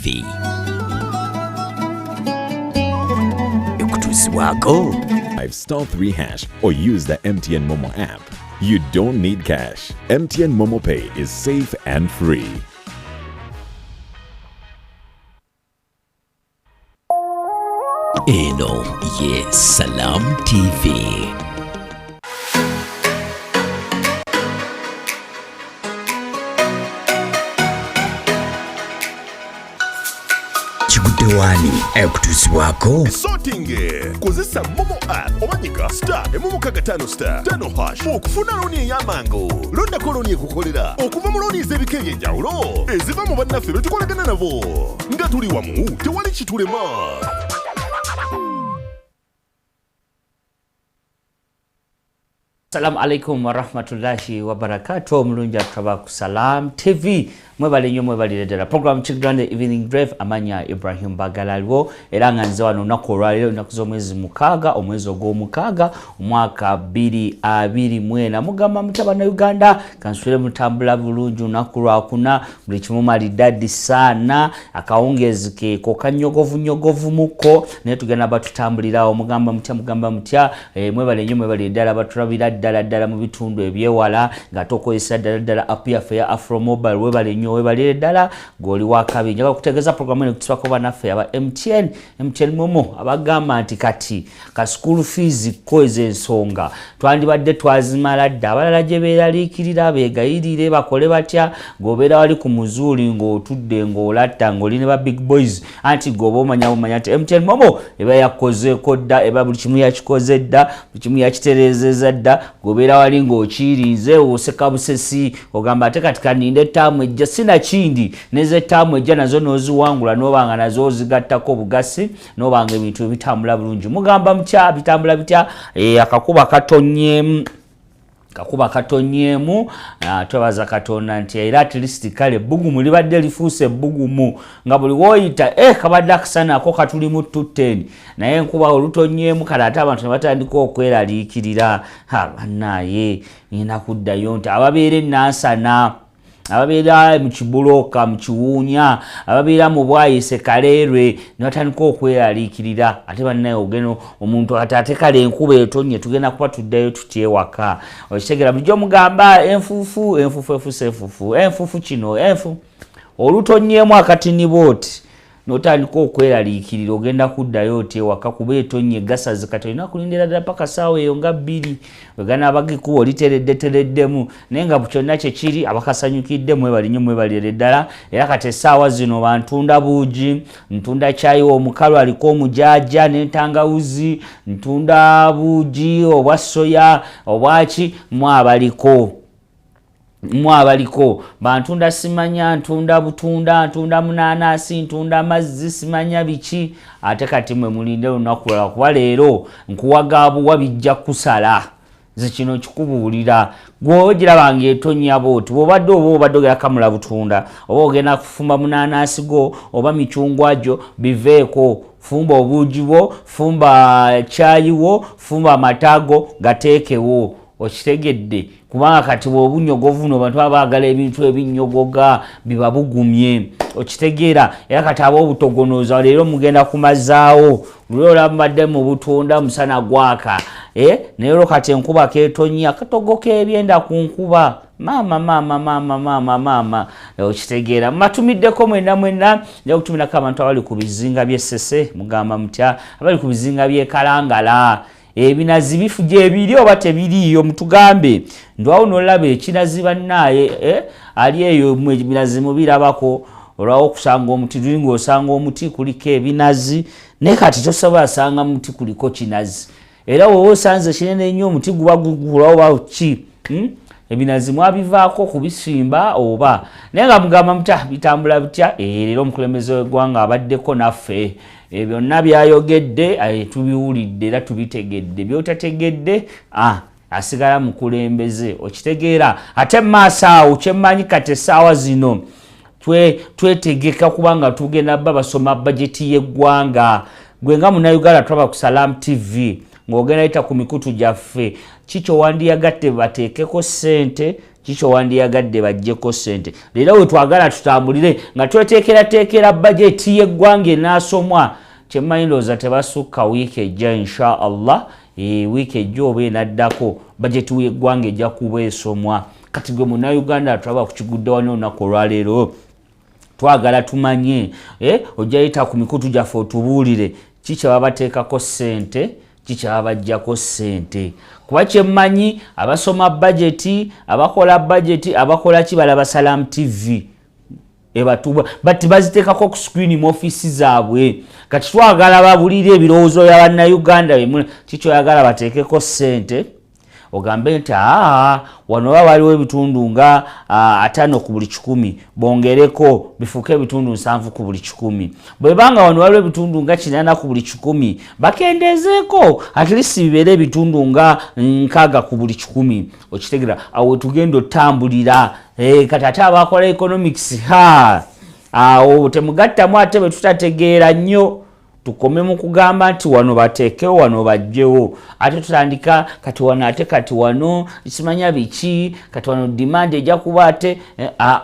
TV. Ekutusibwako. 5*3# or use the MTN Momo app. You don't need cash. MTN Momo Pay is safe and free. Eno ye Salam TV. Chikutewani ekutusibwako. Sortinge kozesa Momo app omanyika *555*5 okufuna loni ey'amangu. Londako loni ekukolera okuva mu loni ez'ebika eby'enjawulo eziva mu bannaffe be tukolagana nabo. Nga tuli wamu tewali kitulema. Assalamu alaikum wa rahmatullahi wa barakatuh. Mulunja tuba ku Salam TV. Mwebale nnyo mwebale ddala. Program Chigdande Evening Drive amanya Ibrahim Bagalaliwo era nga nze wano olunaku olwaleero ennaku z'omwezi mukaaga omwezi ogw'omukaaga omwaka 2024. Mugamba mutabana Uganda kansule mutambula bulungi olunaku lwakuna buli kimu malidadi sana akawungezi ke kokanyogovu muko naye tugenda batutambulirawo mugamba mutya mwebale nnyo mwebale ddala batulabira ddala mu bitundu ebyewala nga tokozesa ddala app yaffe ya Afro Mobile webale nnyo webale ddala goli wakabi njaga kutegeeza programu eno kutusibako bannaffe aba MTN Momo abagamba nti kati ka school fees ko ez'ensonga twandibadde twazimala dda abalala gye beeraliikirira beegayirire bakole batya ng'obeera wali ku muzuuli ng'otudde ng'olatta ng'oli ne ba big boys anti g'oba omanya nti MTN Momo eba yakozeeko dda eba buli kimu yakikoze dda buli kimu yakitereezeza dda gobeera wali ng'okirinze oseka busesi ogamba ate kati kaninde ettaamu ejja sina kindi n'ez'ettaamu ejja nazo n'oziwangula n'obanga nazo ozigattako bugasi n'obanga ebintu ebitambula bulungi mugamba mutya bitambula bitya akakuba katonyemu twebaza Katonda nti era at least kale bbugumu libadde lifuuse bbugumu nga buli woyita kabadde akasana ako katuli mu 210 naye enkuba olutonyemu kale ate abantu ne batandika okweraliikirira bannaye nina kuddayo nti ababeera enansana ababeera mu kibuloka mu kiwuunya ababeera mu bwayise kaleerwe ne batandika okweraliikirira ate bannaye ogeno omuntu ate kale enkuba etonye tugenda kuba tuddayo tutyewaka okitegera bulijjo mugamba enfuufu kino olutonyemu akatini booti n'otandika okweraliikirira ogenda kuddayo otyewaka kuba etonye gasazi kati olina kulindira ddala paka saawa eyo nga 2 wegana abagikuba olitereddemu naye nga kyonna kyekiri abakasanyukiddemu mwebalinnyo ddala era kati essaawa zino bantunda buugi ntunda caayi omukalu aliko omujaaja n'entangawuzi ntunda buugi obwa soya obwaki mwabaliko bantunda simanya ntunda butunda ntunda munanasi ntunda mazzi simanya biki ate kati mwe mulinde lunaku lwala kuba leero nkuwagabuwa bijja kusala zikino kikubuulira gwogirabanga etonya booti bwobadde ogera kamula butunda oba ogenda kufumba munanasi go oba micungwa gyo biveeko fumba obuugi bwo fumba caayi wo fumba amatago gateekewo okitegedde kubanga kati bw'obunyogovu no bantu abaagala ebintu ebinnyogoga biba bugumye okitegeera era kati ab'obutogonooza leero mugenda kumazaawo luli olabadde mu butunda musana gwaka naye kati enkuba keetonya katogo kebyenda ku nkuba maama okitegeera matumiddeko mwenna nja kutumirako abantu abali ku bizinga by'Essese mugamba mutya abali ku bizinga by'e Kalangala ebinazi bifuje ebiri oba tebiriiyo mutugambe ndwawo nolaba ekinazi bannaye ali eyo ebinazi mubirabako olwawo okusanga omuti lulinga osanga omuti kuliko ebinazi naye kati tosobola sanga muti kuliko kinazi era wowe osanze kinene nnyo omuti guba gugulawo baki ebinazi mwabivaako kubisimba oba naye nga mugamba mutya bitambula bitya leero omukulembeze w'eggwanga abaddeko naffe byonna byayogedde tubiwulidde era tubitegedde byotategedde asigala mukulembeze okitegeera ate maaso awo kyemmanyi kati essaawa zino twetegeka kubanga tugenda basoma bajeti y'eggwanga gwe nga munnauganda tulaba ku Salam TV ng'ogenda yita ku mikutu gyaffe kikyo wandiyagadde bateekeko ssente kikyo wandiyagadde bajjeko ssente leero we twagala tutambulire nga tweteekerateekera bajeti y'eggwanga enaasomwa kyemmanyi ndowooza tebasukka wiiki ejja insha allah wiiki ejja oba enaddako bajeti y'eggwanga ejja kuba esomwa kati gwe munnayuganda tulaba kukigudde wano olunaku olwaleero twagala tumanye ojja yita ku mikutu gyaffe otubuulire kikyaba bateekako ssente kikyaba bajjako ssente kuba kyemmanyi abasoma bajeti abakola bajeti abakola kibalaba Salam TV ebatuba bati baziteekako ku screen mu office zaabwe kati twagala babulire ebirowoozo bya bannayuganda bemwe kikyo yagala bateekeko ssente ogambe nti wano waliwo ebitundu nga 5 ku buli 100 bongereko bifuuke ebitundu 7 ku buli 100 bwebanga wano waliwo ebitundu nga 8 ku buli 100 bakendezeeko at least bibeere ebitundu nga 6 ku buli 100 okitegera awo tugenda otambulira kati ate abakola economics awo temugattamu ate bwe tutategeera nnyo tukome mu kugamba nti wano bateekewo wano bajjewo ate tutandika kati wano ate kati wano simanya biki kati wano demand ejja kuba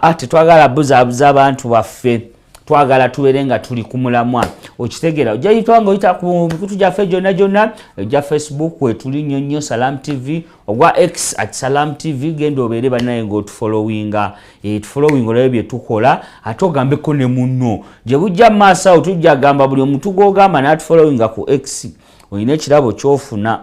ate twagala buzaabuza abantu baffe twagala tubeere nga tuli ku mulamwa okitegera ojja yitwanga oyita ku mikutu gyaffe gyonna ejja Facebook wetuli nnyo Salam TV ogwa X at Salam TV genda obeere bannaye ng'otufollowinga tufollowing olabye bye tukola ate ogambeko ne munno gye bujja mu maaso awo tujja gamba buli omuntu gw'ogamba n'atufollowinga ku X olina ekirabo ky'ofuna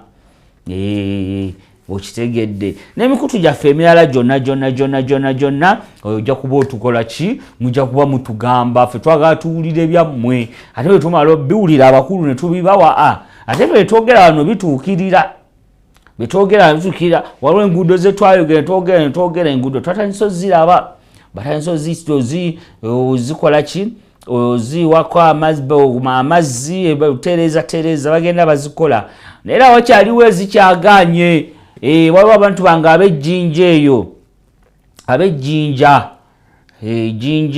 okitegedde n'emikutu gyaffe emirala gyonna ojja kuba otukola ki mujja kuba mutugamba ffe twagala tuwulire byammwe ate bwe tumala obiwulira abakulu ne tubibawa ate bwe twogera wano bituukirira waliwo enguudo ze twayogera netwogera enguudo twatandisa oziraba batandisa ozikola ki oziwako amazzi tereeza bagenda bazikola naye era wakyaliwo ezikyaganye waliwo abantu bange ab'ejjinja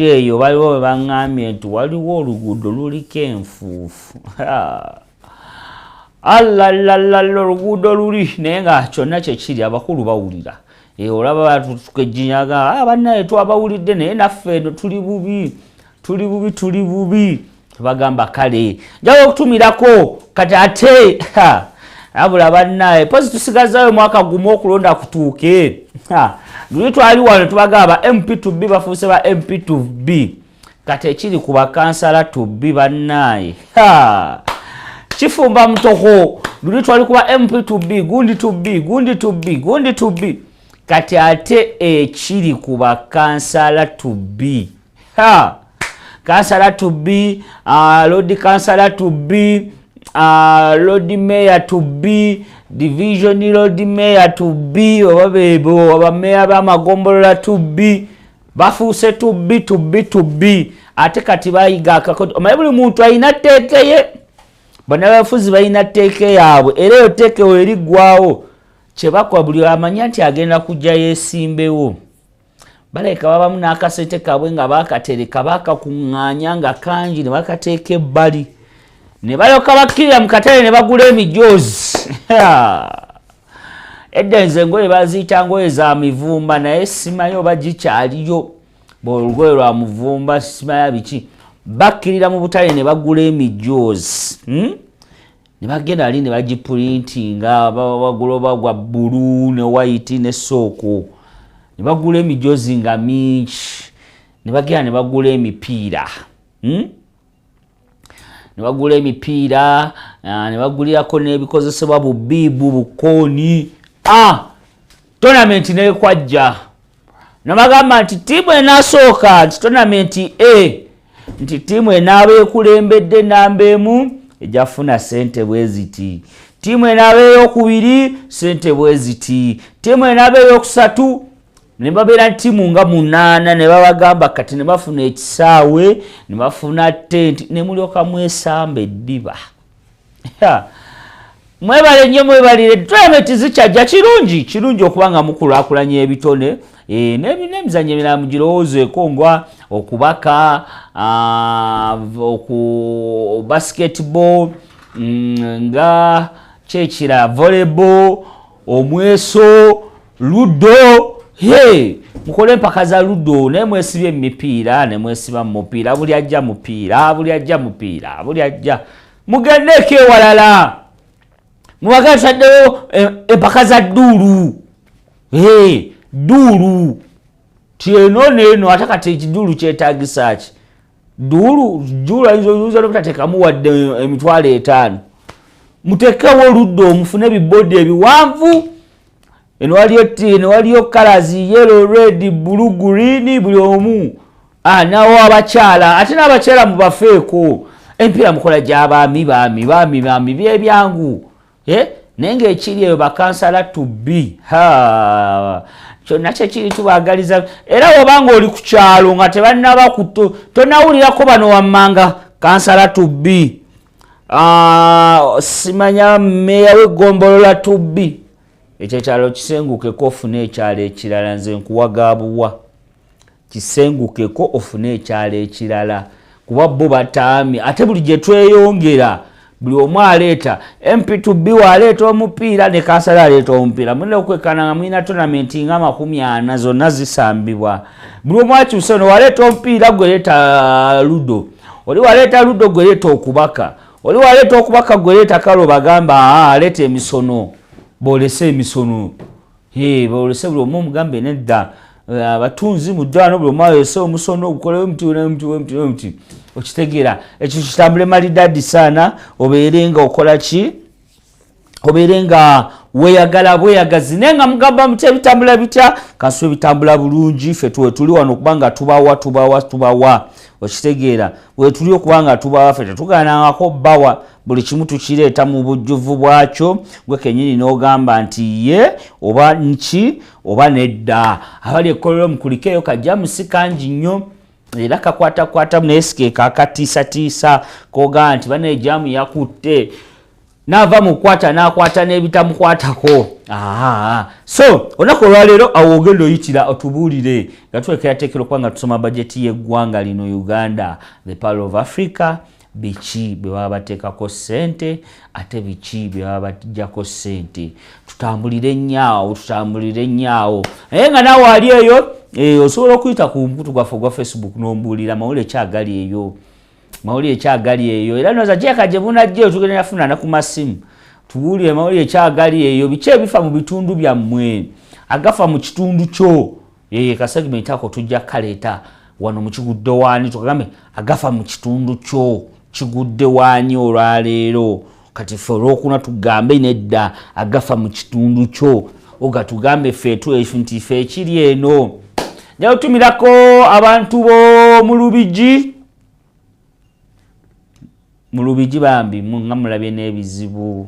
eyo baliwo bwe baŋŋambye nti waliwo oluguudo luliko enfuufu alalala oluguudo luli naye nga kyonna kyekiri abakulu bawulira olaba batutuka ejjinja bannaye twabawulidde naye naffe eno tuli bubi tubagamba kale njaga okutumirako kati ate abula bannaye pozi tusigazayo mwaka gumu okulonda kutuuke luli twali wano tubagamba MP2B bafuuse ba MP2B kati ekiri ku bakansala tubi bannaye kifumba mutoko luli twali kuba MP2B gundi tubi kati ate ekiri ku bakansala tubi kansala tubi Lord kansala tubi Lord Mayor to be Division Lord Mayor to be oba bebo oba Mayor b'amagombolola to be bafuuse to be ate kati bayiga akakoti omanyi buli muntu alina tteeka ye bonna bafuzi balina tteeka yaabwe era eyo tteeka eyo eriggwawo kyebakola buli amanya nti agenda kujja yeesimbewo baleka babamu n'akasente kabwe nga bakatereka bakakuŋŋaanya nga kangi ne bakateeka ebbali ne balyoka bakkirira mu katale ne bagula emijoozi edda nze engoye baziyita ngoye za mivumba naye simanyi oba gikyaliyo bwolugoye lwa muvumba simanya biki bakkirira mu butale ne bagula emijoozi ne bagenda ali ne bagipulintinga bagula oba gwa bbulu ne white ne sooko ne bagula emijoozi nga mingi ne bagenda ne bagula emipiira ne bagula emipiira ne bagulirako n'ebikozesebwa bubiibu bukooni tonamenti nekwajja nabagamba nti tiimu enaasooka nti tonamenti nti tiimu enaaba ekulembedde namba emu ejafuna sente bwe ziti tiimu enaaba eyokubiri sente bwe ziti tiimu enaaba eyokusatu ne babeera ttiimu nga 8 ne babagamba kati ne bafuna ekisaawe ne bafuna tenti ne mulyoka mwesamba eddiba mwebale nnyo mwebalire tournament zikyajja kirungi okubanga mukulaakulanya ebitone n'emizannyo emirala mugirowoozeeko nga okubaka basketball nga kyekira volleyball omweso ludo mukole empaka za ludo naye mwesibye emipiira ne mwesiba mu mupiira buli ajja mugendeko ewalala mubagala tutaddeyo empaka za dduulu dduulu tieno neeno ate kati ekiduulu kyetagisa ki duulu ayinza n'obutateekamu wadde emitwalo 5 mutekewo oludda omufune ebibodi ebiwanvu eno waliyo colors yellow red blue green buli omu nawo abakyala ate n'abakyala mubafeeko empiira mukola gy'abaami byebyangu naye ng'ekiri eyo bakansala tubbi kyonna kyekiri tubagaliza era wobanga oli ku kyalo nga tebannaba tonawulirako bano wammanga kansala tubbi simanya meya w'eggombolola tubbi ekyo ekyalo kisengukeko ofune ekyalo ekirala nze nkuwagabuwa kisengukeko ofune ekyalo ekirala kuba bo bataami ate buli gye tweyongera buli omu aleeta MP2B waleeta omupiira ne kansala aleeta omupiira mulina okwekana nga mulina tonamenti nga 40 zonna zisambibwa buli omu akyuse ono waleeta omupiira gwe leeta ludo oli waleeta ludo gwe leeta okubaka oli waleeta okubaka gwe leeta kalo bagamba aleeta emisono bolese emisono bolese buli omu omugambe nedda abatunzi mu ddwano buli omu alese omusono ogukolewo omuti okitegeera ekyo kitambule malidadi saana obeere nga okola ki obeere nga weeyagala bweyagazi naye nga mugamba muti ebitambula bitya kansi ebitambula bulungi ffe tuli wano okubanga tubawa okitegeera wetuli okubanga tubawa ffe tetugaanangako bbawa buli kimu tukireeta mu bujjuvu bwakyo gwe kenyini n'ogamba nti ye oba nki oba nedda abali ekkolero mukulikeeyo kajamusi kangi nnyo era kakwatakwata nayesikeka akatiisatiisa kogaa nti bana ejamu yakutte naava mukwata nakwata n'ebitamukwatako so olunaku olwaleero awo ogenda oyitira otubuulire nga twekerateekera okuba nga tusoma bajeti y'eggwanga lino Uganda, the Pearl of Africa, biki bwe baba bateekako ssente ate biki bwe baba bajjako ssente. Tutambulire nnyo naye nga naawe ali eyo osobola okuyita ku mputu gwaffe gwa Facebook n'ombuulira mawulire ekyagali eyo era noza gyeka gye bunajjeyo tugenda nafuna na ku masimu tubuulire mawulire ekyagali eyo biki ebifa mu bitundu byammwe agafa mu kitundu kyo kasegimenti ako tujja kaleeta wano mu kigudde waani tukagambe agafa mu kitundu kyo kigudde waani olwaleero kati ffe olwokuna tugambe nedda agafa mu kitundu kyo oga tugambe ffeetu nti ffe ekiri eno nja otumirako abantu bo mu Lubigi bambi nga mulabye n'ebizibu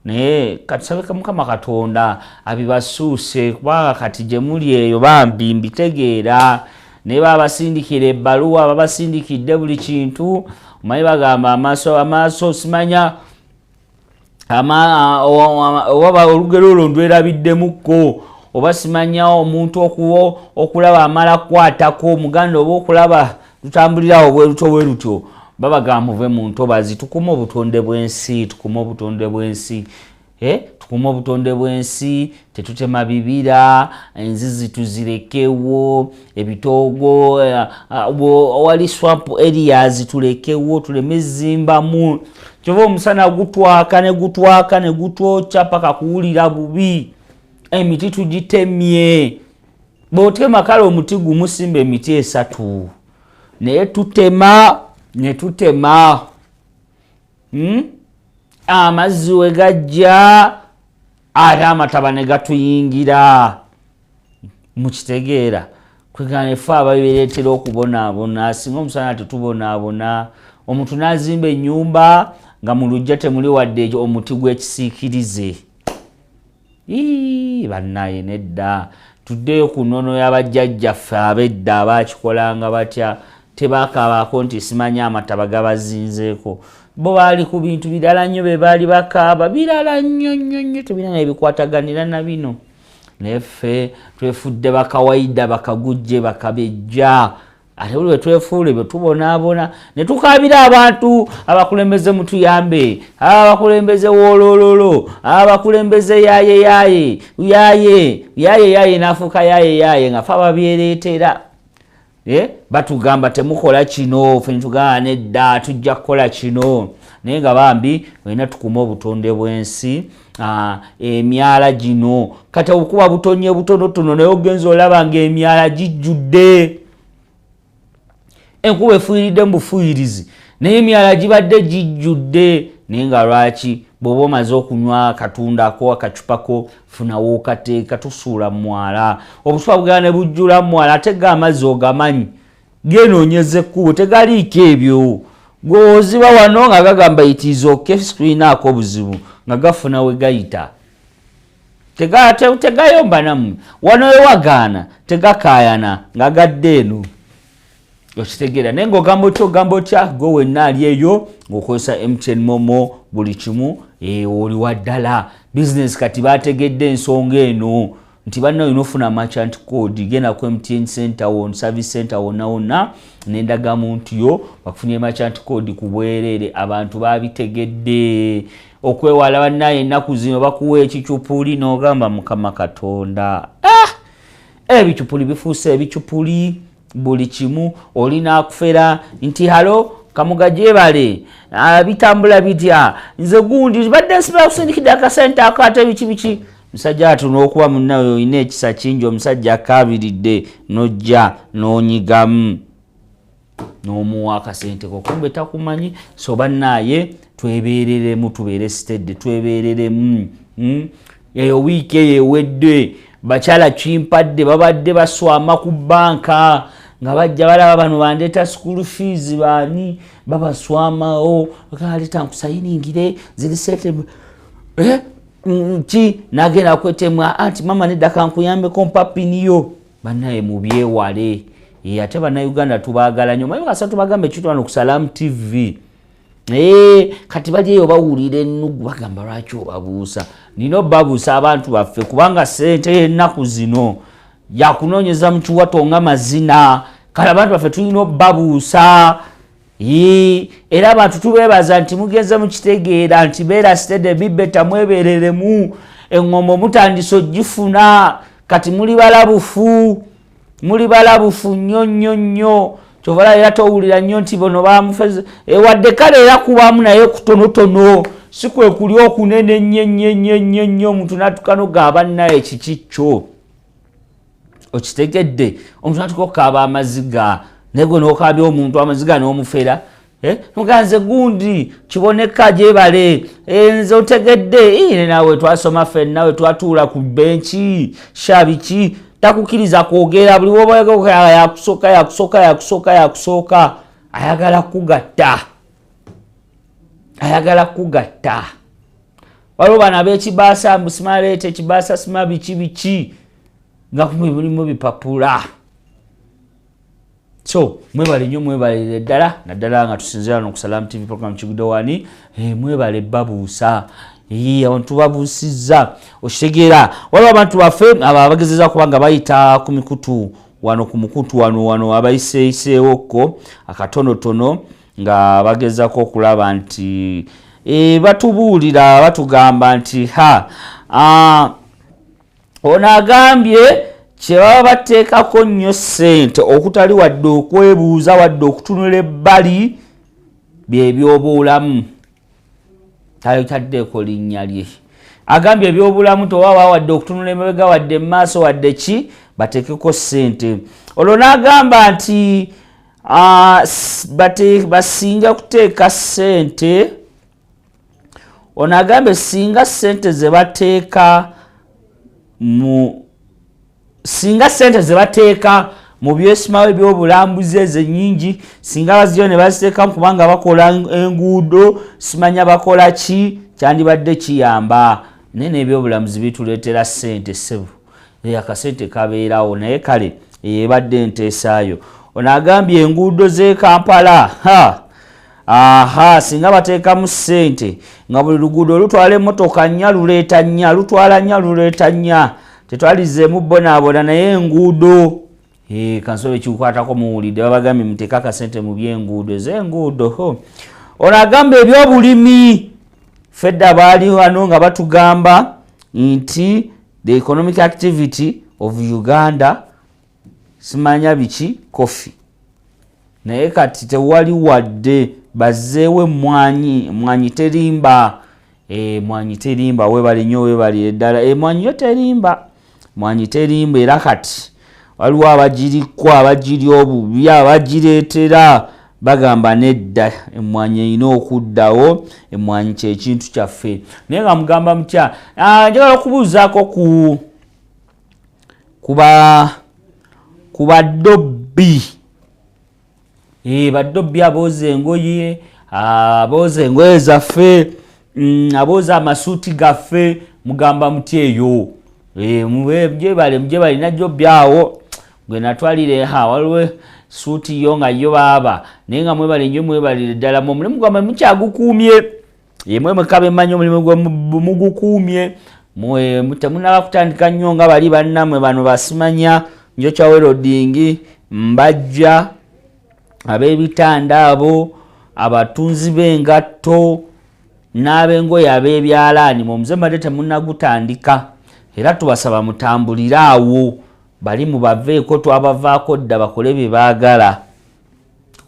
naye katusabe Mukama Katonda abibasuuse kubanga kati gye muli eyo bambi mbitegeera naye babasindikira ebbaluwa babasindikidde buli kintu omanyi bagamba amaaso simanya oba olugero olwo ndwerabiddemukko oba simanya omuntu okulaba amala kwatako omuganda oba okulaba tutambulirawo bwe lutyo babagamba muve mu ntobazi tukume obutonde bw'ensi tetutema bibira enzizi tuzirekewo ebitoogo wali swamp areas tulekewo tuleme zimbamu kyova omusana gutwaka ne gutwokya paka kuwulira bubi emiti tugitemye bw'otema kale omuti gumu simba emiti 3 naye tutema amazzi we gajja ate amataba ne gatuyingira mukitegeera kwegana effe ababireetera okubonaabona singa omusana tetubonaabona omuntu n'azimba ennyumba nga mu lujja temuli wadde omuti gw'ekisiikirize bannaye nedda tuddeyo ku nnono y'abajjajjaffe ab'edda abaakikolanga batya tebakaabako nti simanya amataba gabazinzeeko bo baali ku bintu birala nnyo be baali bakaaba birala nnyo tebirina ebikwataganira na bino naye ffe twefudde bakawaida bakagujje bakabejja ate buli twefuule bwe tubonaabona ne tukabira abantu abakulembeze mutuyambe, abakulembeze wolololo, abakulembeze yaye nafuuka yaye nga fe ababyereetera. Batugamba temukola kino, fe netugamba nedda tujja kukola kino. Naye nga bambi olina tukuma obutonde bw'ensi. Emyala gino kati okuba butonye butonotono naye ogenza olaba ng'emyala gijjudde. Enkuba efuyiridde mu bufuuyirizi naye emyala gibadde gijjudde. Naye nga lwaki bw'oba omaze okunywa akatundako akacupako funawo okateeka tusuula mu mwala. Obusupa bugenda ne bujjula mu mwala ate ga amazzi ogamanyi genoonyeza ekkubo tegaliiko ebyo. Gwoziba wano nga gagamba itiizooke sikirinaako obuzibu nga gafuna we gayita. Tegayomba nammwe. Wano ewagaana tegakaayana nga gadde eno. Okitegeera naye ng'ogamba otya gwe wenna ali eyo ng'okozesa MTN Momo buli kimu oli waddala. Bizinesi kati bategedde ensonga eno nti banna olina ofuna merchant code genda ku MTN center won service center wonna n'endagamuntu yo bakufunye merchant code ku bwereere. Abantu babitegedde okwewala bannaye ennaku zino bakuwa ekicupuli n'ogamba Mukama Katonda. Ebicupuli bifuuse ebicupuli buli kimu olina akufera nti halo Kamuga gyebale bitambula bitya nze gundi badde nsiba kusindikidde akasente ako ate biki musajja atuno okuba munnawe olina ekisa kingi omusajja akabiridde nojja n'onyigamu n'omuwa akasente kumbe takumanyi. So bannaye twebeereremu tubeere steady twebeereremu. Eyo wiiki eyo ewedde bakyala kimpadde babadde baswama ku banka nga bajja balaba bano bandeeta school fees baani babaswamawo bakaleta nkusayiningire ziri sete nti nagenda kwetemwa anti mama nedda kankuyambeko mpapiniyo. Bannaye mubyewale. Ate bannayuganda tubaagala nnyo mayo kasatu bagambe ekitu wano ku Salam TV. Kati bajeyo bawulira ennugu bagamba lwaki obabuusa. Nina obabuusa abantu baffe kubanga ssente y'ennaku zino yakunoonyeza mu kiwato nga mazina. Kale abantu baffe tulina obabuusa. Era abantu tubeebaza nti mugenze mukitegeera nti beera stede bibeta mwebereremu engombo mutandise ogifuna kati muli balabufu nnyo. Kyovala era towulira nnyo nti bono bamufeze wadde kale era kubamu naye kutonotono si kwe kuli okunene nnyo omuntu natukano gaba naye kikikyo okitegedde. Omuntu natuka okaba amaziga naye gwe n'okabya omuntu amaziga n'omufera muganze gundi kiboneka gyebale nze otegedde naawe twasoma ffenna we twatuula ku benchi shabiki takukiriza kwogera buli woba yakusooka ayagala kugatta. Waliwo bano ab'ekibaasa mbusimaleete ekibaasa sima biki nga kumwe mulimu bipapula. So mwebale nnyo mwebalire ddala naddala nga tusinzira no ku Salam TV program Kigudo wani mwebale babuusa abantu babuusizza okitegeera. Waliwo abantu baffe abagezeza kubanga bayita ku mikutu wano ku mukutu wano abayiseeyiseewokko akatonotono nga bagezako okulaba nti batubuulira batugamba nti ono agambye kyebaba bateekako nnyo ssente okutali wadde okwebuuza wadde okutunula ebbali by'ebyobulamu. Taddeeko linnya lye. Agambye ebyobulamu towaba wadde okutunula emabega wadde maaso wadde ki bateekeko ssente. Olwo n'agamba nti basinga kuteeka ssente. Ono agambye singa ssente ze bateeka mu byesimawo ebyobulambuzi ezo ennyingi singa baziyo ne baziteekamu kubanga bakola enguudo simanya bakola ki kyandibadde kiyamba. Naye n'ebyobulamuzi bituleetera ssente ssebo akasente kabeerawo naye kale ebadde enteesaayo. Ono agambye enguudo z'e Kampala singa bateekamu ssente nga buli luguudo lutwala emmotoka nnya luleeta nnya lutwala nnya luleeta nnya tetwalizeemu bonaabona naye enguudo Kansobe kikwatako muwulidde babagambye muteeka akasente mu byenguudo ez'enguudo. Ono agamba ebyobulimi fedda baali wano nga batugamba nti the economic activity of Uganda simanya biki coffee. Naye kati tewali wadde bazzeewo mwanyi terimba. Mwanyi terimba webali nnyo webali eddala. Mwanyi yo terimba. Mwanyi terimba era kati waliwo abagirikwa abagiri obubi abagireetera bagamba nedda emmwanyi erina okuddawo. Emmwanyi kyekintu kyaffe. Naye nga mugamba mutya njagala okubuuzaako ku badobbi. Badobbi abooza engoye, abooza engoye zaffe, abooza amasuuti gaffe, mugamba muti eyo. Mujebale najjo byawo gwe natwalire waliwo suuti yo nga yo baaba naye nga mwebale nnyo mwebalire ddala mu mulimu gwammwe mukyagukuumye. Mwe mukabe mmanyi omulimu gwe mugukuumye. Temunaba kutandika nnyo nga bali bannammwe bano basimanya Njocha Weroding, Mbajja, ab'ebitanda abo, abatunzi b'engatto n'ab'engoye ab'ebyalaani mu muze mbadde temunnagutandika. Era tubasaba mutambulire awo bali mubaveeko twabavaako dda bakole bye baagala.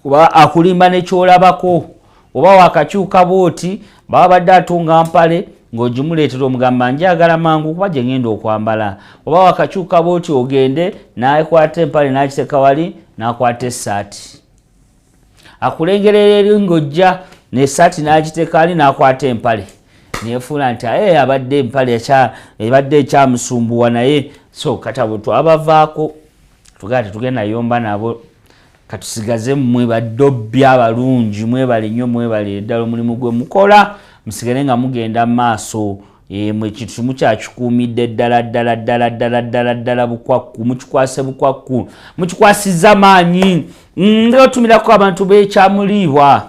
Kuba akulimba ne kyolabako oba wakakyuka bwoti baba badde atunga mpale ng'ogimuleetera omugamba njagala mangu kuba gye ngenda okwambala. Oba wakakyuka bwoti ogende n'akwata empale n'agiteeka wali n'akwata essaati. Akulengerera eri ng'ojja n'essaati n'agiteeka wali n'akwata empale. Nefuula nti abadde empale ebadde ekyamusumbuwa naye so katabo twabavaako tugate tugenda yomba nabo katusigaze mmwe badobbi abalungi mwebale nnyo mwebale ddala omulimu gwe mukola musigale nga mugenda maaso mwe kintu mukyakikuumidde ddala bukwakku mukikwase bukwakku mukikwasiza maanyi otumirako abantu b'ekyamuliibwa.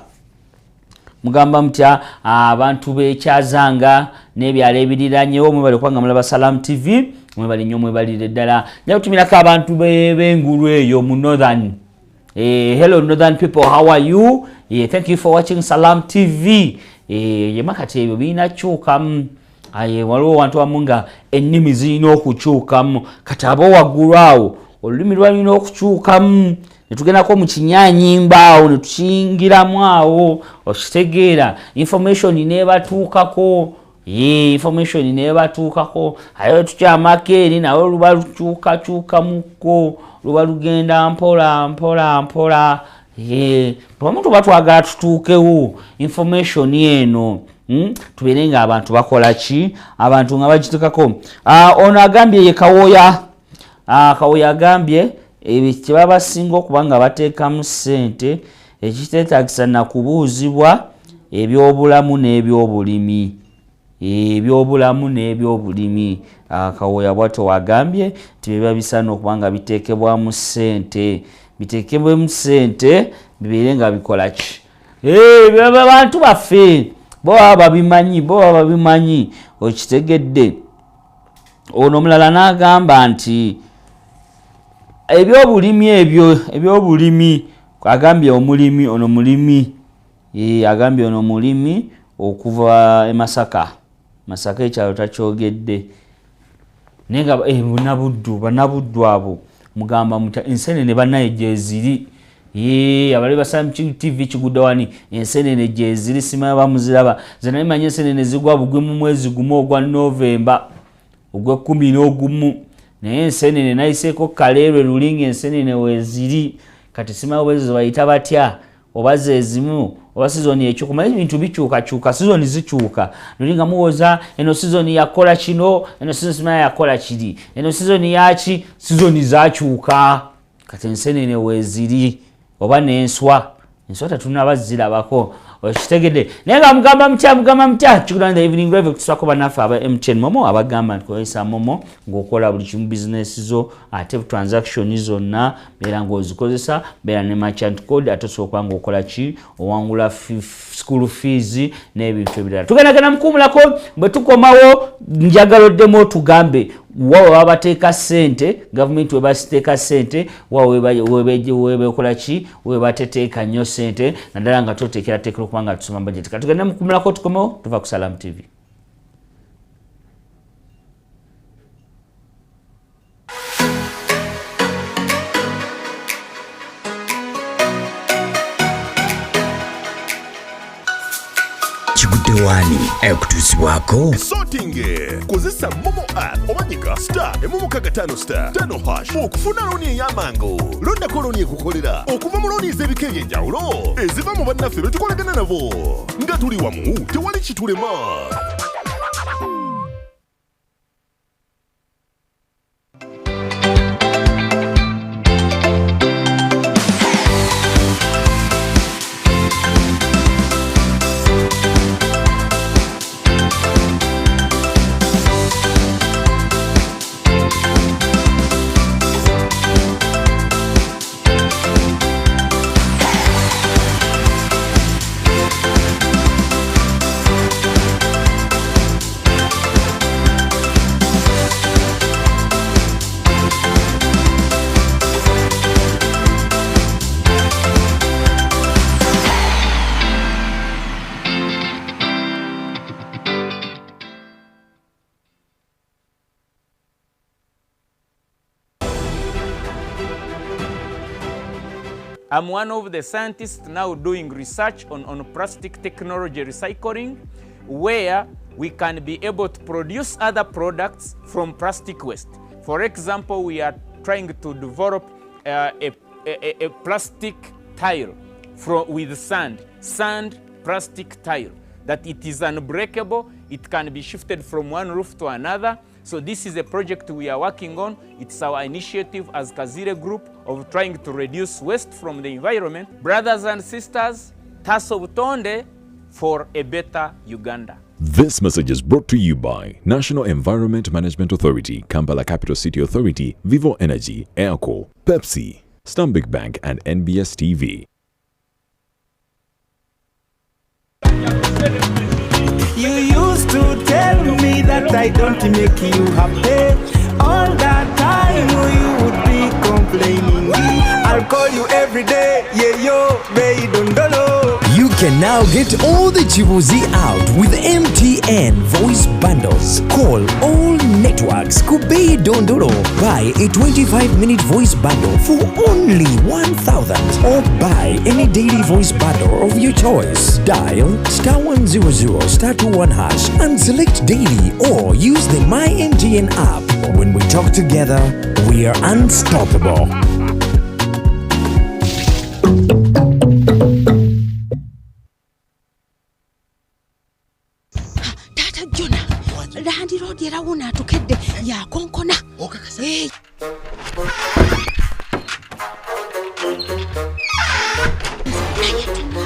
Mugamba mutya abantu b'ekyazanga n'ebyalo ebiriranye mwebale kubanga mulaba Salam TV mwebale nnyo mwebalire ddala. Nja kutumirako abantu b'engulu eyo mu Northern. Hello Northern people, how are you? Thank you for watching Salam TV. Yemakati ebyo binakyukamu. Waliwo abantu wamu nga ennimi zirina okukyukamu kati abo waggulu awo olulimi lwalina okukyukamu. Netugendako mu kinyanyimba awo netukiyingiramu awo okitegeera information nebatuukako. Information nebatuukako ayo tukyamako eri nawe luba lukyukakyukamuko luba lugenda mpola. Omuntu batwagala tutuukewo information eno. Tubeere nga abantu bakola ki abantu nga bagitekako. Ono agambye ye Kawoya. Kawoya agambye kye basinga okuba nga bateekamu ssente ekiteetaagisa na kubuuzibwa ebyobulamu n'ebyobulimi. Ebyobulamu n'ebyobulimi. Kawoya bw'atyo wagambye nti biba bisaana okuba nga biteekebwamu ssente. Biteekebwemu ssente bibeere nga bikola ki. Abantu baffe bo baba babimanyi okitegedde. Ono omulala n'agamba nti ebyobulimi agambye omulimi ono mulimi. Agambye ono mulimi okuva Masaka ekyalo takyogedde. Naye nga bannabuddu abo mugamba mutya ensenene bannaye gyeziri. Abali Salam TV kigudde wani ensenene gyeziri simanyi bamuziraba. Nze naye manyi ensenene zigwa bugwi mu mwezi gumu ogwa Novemba ogw'ekumi naye ensenene nayiseeko kaleerwe lulinga ensenene weeziri kati simanyi oba ezo bayita batya oba zezimu oba sizoni ekyuka. Ebintu bikyukakyuka, sizoni zikyuka. Lulinga muwoza eno sizoni yakola kino, eno sizoni simanyi yakola kiri, eno sizoni yaki, sizoni zakyuka. Kati ensenene weeziri oba n'enswa tetunaba zirabako okitegedde. Naye nga mugamba mutya kigulanda evening drive tusako bannaffe aba MTN Momo abagamba nti kozesa Momo ng'okola buli kimu bizinesi zo ate transaction zonna beera ng'ozikozesa beera ne merchant code ate osobola ng'okola ki owangula school fees n'ebintu ebirala. Tugendagenda mukuumulako bwe tukomawo njagala oddemu otugambe wawe babateeka ssente gavumenti webaziteeka ssente wawe webekola ki webateteeka nnyo ssente naddala nga toteekerateekera okuba nga tusoma budget katugende mukumirako tukomewo tuva ku Salam TV. Kigudewani ekutuusibwako Sorting kozesa Momo app omanyika star emumu kaga 5 hash okufuna looni ey'amangu londako looni ekukolera okuva mu looni ez'ebika eby'enjawulo eziva mu bannaffe be tukolagana nabo nga tuli wamu tewali kitulema. I'm one of the scientists now doing research on plastic technology recycling, where we can be able to produce other products from plastic waste. For example, we are trying to develop a plastic tile with sand plastic tile, that it is unbreakable, it can be shifted from one roof to another. So this is a project we are working on. It's our initiative as Kazire Group of trying to reduce waste from the environment. Brothers and sisters, Taso Butonde for a better Uganda. This message is brought to you by National Environment Management Authority, Kampala Capital City Authority, Vivo Energy, Airco, Pepsi, Stanbic Bank and NBS TV. You used to tell me that I don't make you happy. All that time you would be complaining. I'll call you every day, yeah yo, baby don't know. You can now get all the Chibuzi out with MTN voice bundles. Call all networks Kubei Dondoro. Buy a 25-minute voice bundle for only 1,000 or buy any daily voice bundle of your choice. Dial *100*21# and select daily or use the My MTN app. When we talk together, we are unstoppable. Tata Jona, Landi Road yarawuna tukedde ya konkona. Hey.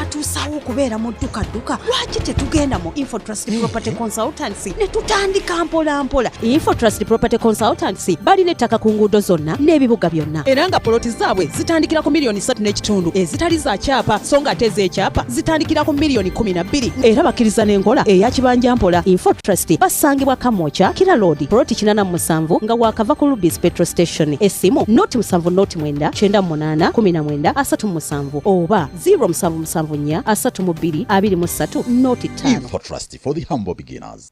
Tusawo kubeera mu dduka lwaki tetugenda mu Infotrust Property Consultancy ne tutandika mpola. Infotrust Property Consultancy balina ettaka ku nguudo zonna n'ebibuga byonna era nga poloti zaabwe zitandikira ku miliyoni 3.5 ezitali za kyapa so nga ate z'ekyapa zitandikira ku miliyoni 12 era bakkiriza n'enkola eya kibanja mpola. Infotrust basangibwa Kamwokya Kira Road poloti 87 nga waakava ku Rubis Petrol Station. Essimu 0709 98 19 37 oba 0774 3 23 5. Infotrust for the humble beginners.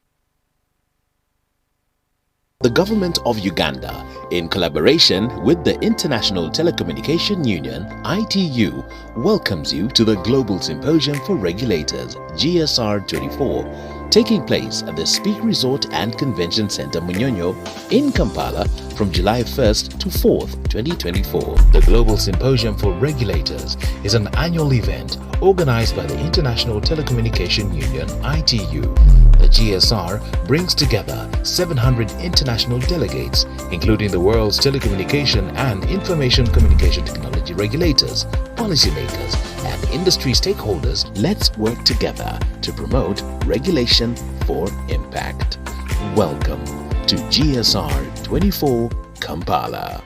The government of Uganda, in collaboration with the International Telecommunication Union, ITU, welcomes you to the Global Symposium for Regulators, GSR 24, taking place at the Speak Resort and Convention Center Munyonyo in Kampala from July 1st to 4th, 2024. The Global Symposium for Regulators is an annual event organized by the International Telecommunication Union, ITU. The GSR brings together 700 international delegates, including the world's telecommunication and information communication technology regulators, policymakers, and industry stakeholders. Let's work together to promote regulation for impact. Welcome to GSR 24 Kampala.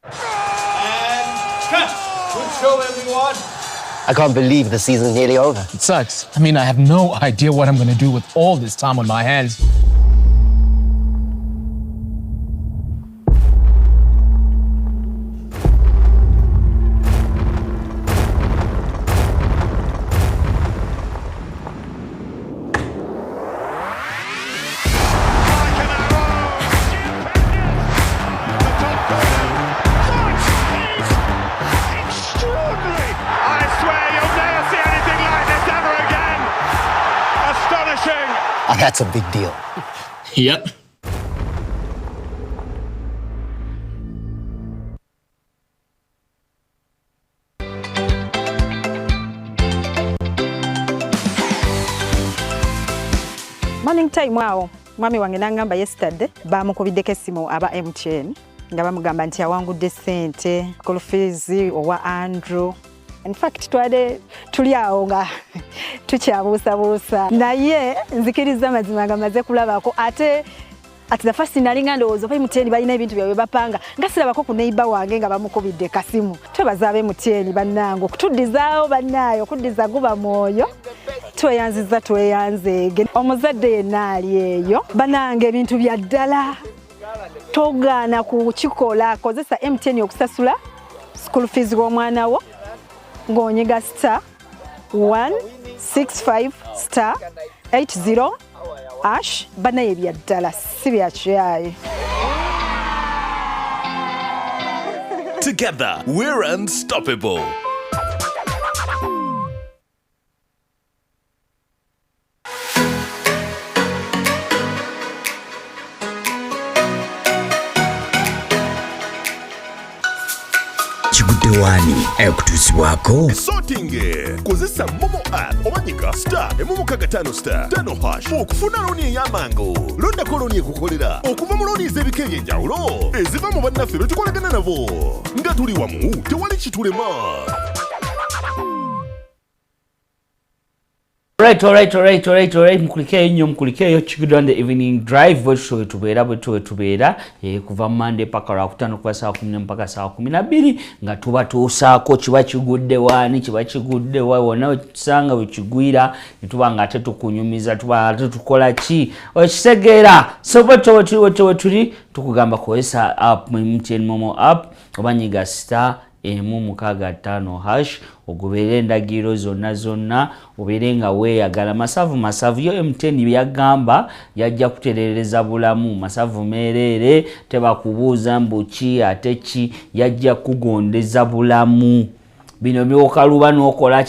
And cut! Good show, everyone. I can't believe the season's nearly over. It sucks. I mean, I have no idea what I'm going to do with all this time on my hands. That's a big deal. Yep. Morning time wao. Mwami wange nangamba yesterday bamukubiddeko essimu aba MTN nga bamugamba nti awangudde ssente school fees owa Andrew. In fact tuli awo nga tukyabuusabuusa naye nzikiriza mazima nga maze kulabako ate at the first nalinga ndowooza MTN balina ebintu byabwe bapanga nga sirabako ku neighbor wange nga bamukubidde kasimu twebaza MTN bannange okutudizaawo bannaayo okuddiza guba mwoyo tweyanzege omuzadde yenna ali eyo bannange ebintu bya ddala togaana kukikola kozesa MTN okusasula school fees w'omwana wo ng'onyiga star 165 star 80 ash banaye bya ddala si bya kyayi. Together, we're unstoppable. Wani ekutusibwako sorting kozesa momo app omanyika star emumukaga 5 star 5 hash okufuna loni ey'amangu londako loni ekukolera okuva mu loni ez'ebika eby'enjawulo eziva mu bannaffe betukolagana nabo nga tuli wamu tewali kitulema. Alright. Mkulikeyo Chigudwa the evening drive bwe tubeera kuva Monday paka Lwakutaano kuva saa 10 mpaka saa 12 nga tuba tuusaako kiba kigudde wani kiba kigudde wona tusanga wekigwira nituba nga ate tukunyumiza tuba ate tukola ki okitegeera so bwe tuli tukugamba kozesa app MTN Momo app oba nyiga star emumukaga 5 hash ogoberera endagiro zonna obeere nga weeyagala masavu yo MTN byagamba yajja kuterereza bulamu masavu meerere tebakubuuza mbuki ate ki yajja kugondeza bulamu bino byokaluba n'okola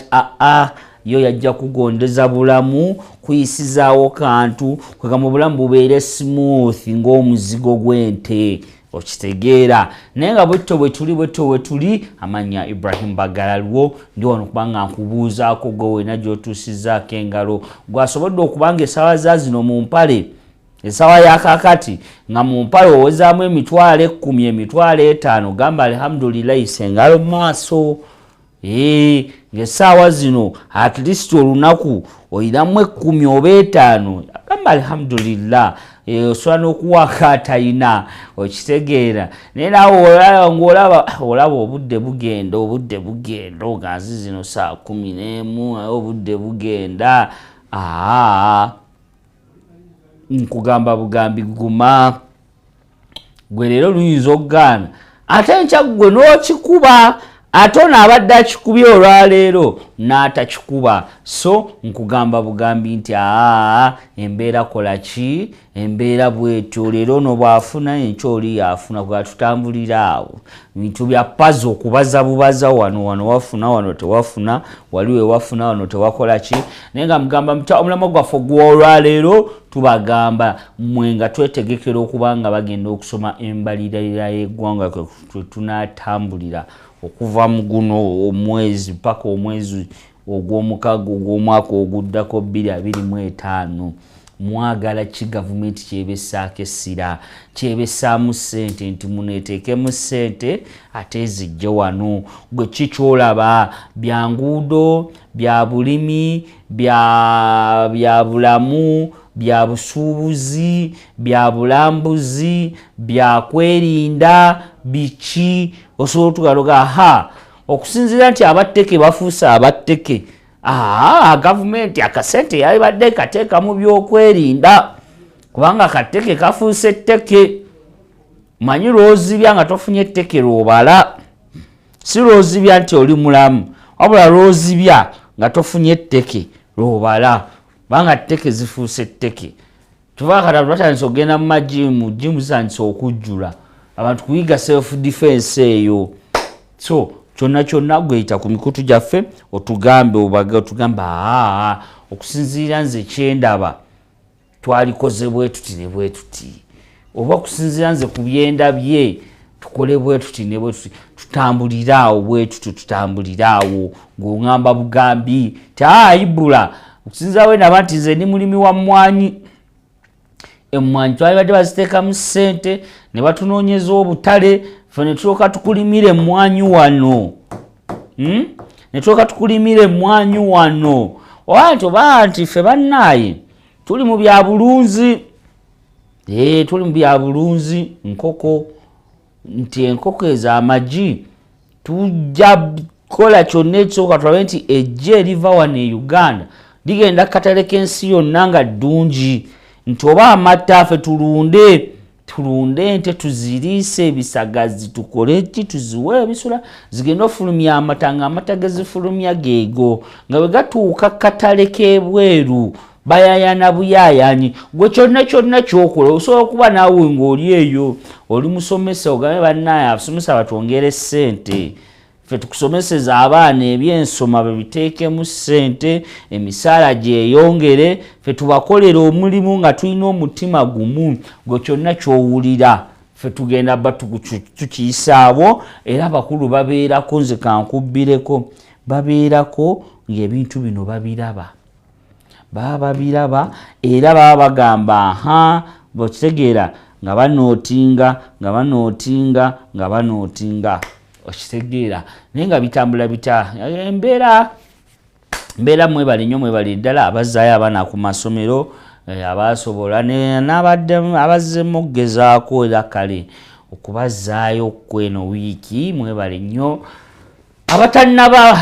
yo yajja kugondeza bulamu kuyisizaawo kantu kwega mu bulamu bubeere smooth ng'omuzigo gw'ente okitegeera naye nga bwe tuli amanya Ibrahim Bagalalwo ndi wano kubanga nkubuuzaako gwe wena gy'otuusizaako engalo gwasobodde okubanga essaawa zazino mu mpale essaawa yakakati nga mu mpale owezaamu emitwalo 10 emitwalo 5 gamba alhamdulillah isengalo maaso ng'essaawa zino at least olunaku oyinamu 10 oba 5 gamba alhamdulillah osobola n'okuwaako atalina okitegeera naye naawe ng'olaba obudde bugenda nga nzi zino saa 11 obudde bugenda nkugamba bugambi guma gwe leero luyinza okugaana ate nkya gwe n'okikuba ate ono abadde akikubye olwaleero n'atakikuba so nkugamba bugambi nti embeera kola ki embeera bwetyo leero ono bw'afuna enkyoli yafuna bwatutambulira awo bintu bya pazo okubaza bubaza wano wafuna wano tewafuna waliwe wafuna wano tewakola ki naye nga mugamba omulama gwaffe gw'olwaleero tubagamba mmwe nga twetegekera okuba nga bagenda okusoma embalirira y'eggwanga kwe tunaatambulira okuva mu guno omwezi paka omwezi ogw'omukago ogw'omwaka oguddako 2025 mwagala ki gavumenti kyebessaako essira kyebessaamu ssente nti muneeteekemu ssente ate zijje wano gwe kikyolaba bya nguudo bya bulimi bya bulamu bya busuubuzi bya bulambuzi bya kwerinda biki osobola tugaloga okusinziira nti abatteke bafuuse abatteke gavumenti akasente yabadde kateeka mu byokwerinda kubanga akatteke kafuuse etteke. Manyi lwozibya nga tofunye etteke lwobala, si lwozibya nti oli mulamu, wabula lwozibya nga tofunye etteke lwobala, kubanga tteke zifuuse tteke. Tuva kati batandise okugenda mu majimu, jimu zitandise okujjula, abantu kuyiga self defense eyo. So kyonna gweyita ku mikutu gyaffe otugambe otugamba okusinziira nze kyendaba twalikoze bwe tuti ne bwe tuti, oba okusinziira nze ku byenda bye tukole bwe tuti ne bwe tuti, tutambuliraawo bwe tuti tutambuliraawo ng'oŋŋamba bugambi taayibula. Okusinziira we naba nti nze ndi mulimi wa mmwanyi, emmwanyi twali badde baziteekamu ssente ne batunoonyeza obutale, ffe ne tulyoka tukulimira emmwanyi wano, ne tulyoka tukulimira emmwanyi wano. Oba nti ffe bannaaye tuli mu bya bulunzi, tuli mu bya bulunzi. Nkoko nti enkoko ez'amagi tujja kukola kyonna ekisooka tulabe nti ejje eriva wano e Uganda ligenda katale k'ensi yonna nga ddungi, nti oba amata ffe tulunde ente tuziriise ebisagazi tukole ki tuziwe ebisula zigenda ofulumya amata nga amata gezifulumya geego nga bwe gatuuka katale k'ebweru bayayana buyayanyi. Gwe kyonna kyokola osobola okuba naawe ng'oli eyo oli musomesa ogambe bannaaye abasomesa batwongere ssente, ffe tukusomeseza abaana ebyensoma bebiteekemu ssente, emisaala gyeyongere, ffe tubakolera omulimu nga tulina omutima gumu. Gwe kyonna kyowulira ffe tugenda bba tukiyisaabo, era abakulu babeerako, nze kankubbireko, babeerako ng'ebintu bino babiraba, baba babiraba era baba bagamba bokitegeera nga banootinga okitegeera naye nga bitambula bita embeera mwebale nnyo mwebale ddala abazzaayo abaana ku masomero abasobola n'abadde abazzemu okugezaako era kale okubazzaayo kweno wiiki mwebale nnyo. Abatannaba